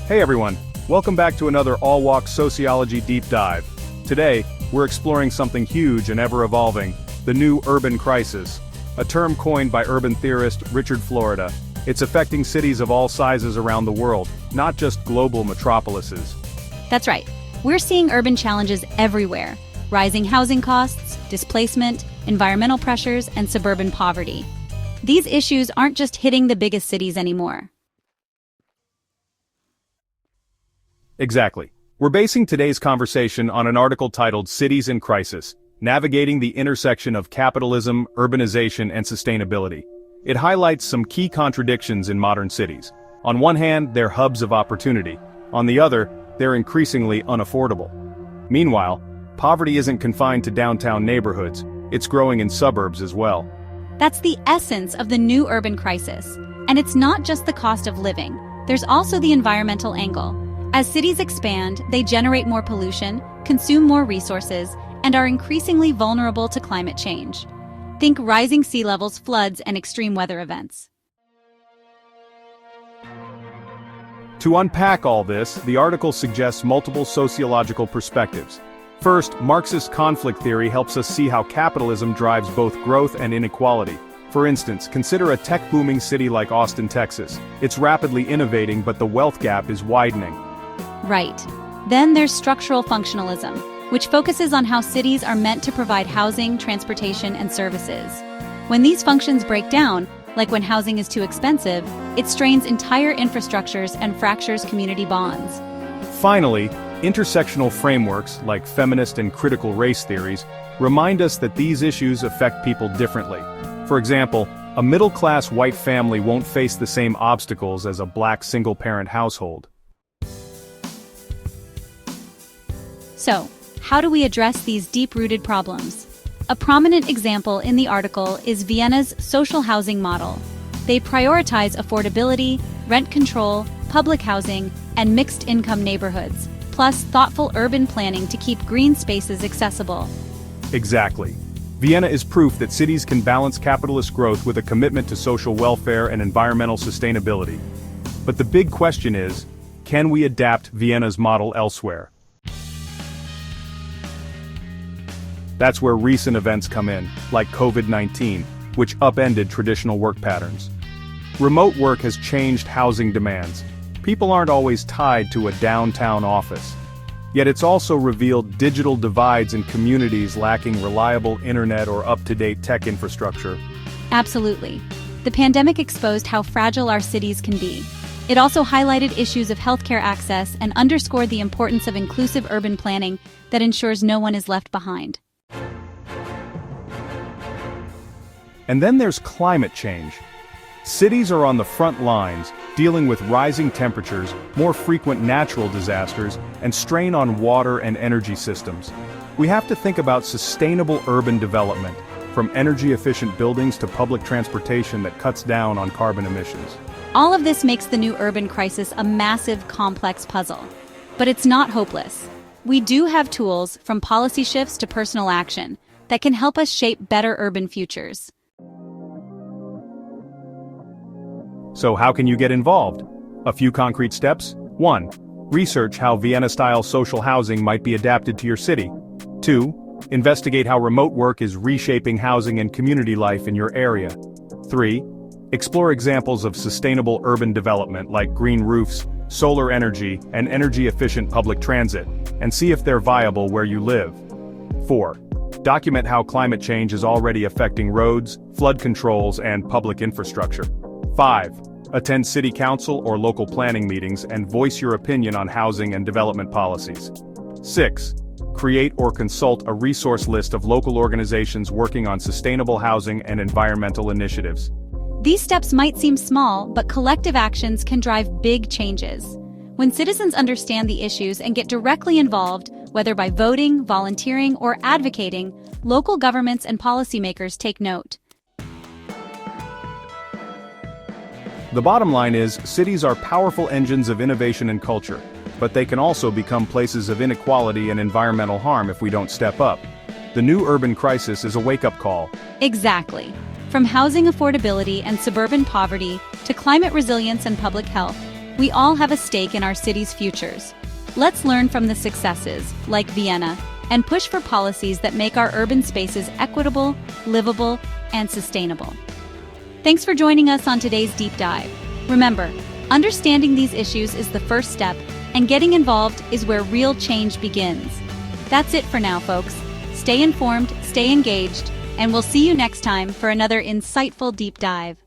Hey everyone, welcome back to another All Walk Sociology Deep Dive. Today, we're exploring something huge and ever-evolving, the new urban crisis. A term coined by urban theorist Richard Florida. It's affecting cities of all sizes around the world, not just global metropolises. That's right. We're seeing urban challenges everywhere. Rising housing costs, displacement, environmental pressures, and suburban poverty. These issues aren't just hitting the biggest cities anymore. Exactly. We're basing today's conversation on an article titled Cities in Crisis, Navigating the Intersection of Capitalism, Urbanization, and Sustainability. It highlights some key contradictions in modern cities. On one hand, they're hubs of opportunity. On the other, they're increasingly unaffordable. Meanwhile, poverty isn't confined to downtown neighborhoods, it's growing in suburbs as well. That's the essence of the new urban crisis. And it's not just the cost of living, there's also the environmental angle. As cities expand, they generate more pollution, consume more resources, and are increasingly vulnerable to climate change. Think rising sea levels, floods, and extreme weather events. To unpack all this, the article suggests multiple sociological perspectives. First, Marxist conflict theory helps us see how capitalism drives both growth and inequality. For instance, consider a tech-booming city like Austin, Texas. It's rapidly innovating, but the wealth gap is widening. Right. Then there's structural functionalism, which focuses on how cities are meant to provide housing, transportation, and services. When these functions break down, like when housing is too expensive, it strains entire infrastructures and fractures community bonds. Finally, intersectional frameworks, like feminist and critical race theories, remind us that these issues affect people differently. For example, a middle-class white family won't face the same obstacles as a black single-parent household. So, how do we address these deep-rooted problems? A prominent example in the article is Vienna's social housing model. They prioritize affordability, rent control, public housing, and mixed-income neighborhoods, plus thoughtful urban planning to keep green spaces accessible. Exactly. Vienna is proof that cities can balance capitalist growth with a commitment to social welfare and environmental sustainability. But the big question is, can we adapt Vienna's model elsewhere? That's where recent events come in, like COVID-19, which upended traditional work patterns. Remote work has changed housing demands. People aren't always tied to a downtown office. Yet it's also revealed digital divides in communities lacking reliable internet or up-to-date tech infrastructure. Absolutely. The pandemic exposed how fragile our cities can be. It also highlighted issues of healthcare access and underscored the importance of inclusive urban planning that ensures no one is left behind. And then there's climate change. Cities are on the front lines, dealing with rising temperatures, more frequent natural disasters, and strain on water and energy systems. We have to think about sustainable urban development, from energy-efficient buildings to public transportation that cuts down on carbon emissions. All of this makes the new urban crisis a massive, complex puzzle. But it's not hopeless. We do have tools, from policy shifts to personal action, that can help us shape better urban futures. So how can you get involved? A few concrete steps. 1. Research how Vienna-style social housing might be adapted to your city. 2. Investigate how remote work is reshaping housing and community life in your area. 3. Explore examples of sustainable urban development like green roofs, solar energy, and energy-efficient public transit, and see if they're viable where you live. 4. Document how climate change is already affecting roads, flood controls, and public infrastructure. 5. Attend city council or local planning meetings and voice your opinion on housing and development policies. 6. Create or consult a resource list of local organizations working on sustainable housing and environmental initiatives. These steps might seem small, but collective actions can drive big changes. When citizens understand the issues and get directly involved, whether by voting, volunteering, or advocating, local governments and policymakers take note. The bottom line is, cities are powerful engines of innovation and culture, but they can also become places of inequality and environmental harm if we don't step up. The new urban crisis is a wake-up call. Exactly. From housing affordability and suburban poverty to climate resilience and public health, We all have a stake in our city's futures. Let's learn from the successes, like Vienna, and push for policies that make our urban spaces equitable, livable, and sustainable. Thanks for joining us on today's deep dive. Remember, understanding these issues is the first step, and getting involved is where real change begins. That's it for now, folks. Stay informed, stay engaged, and we'll see you next time for another insightful deep dive.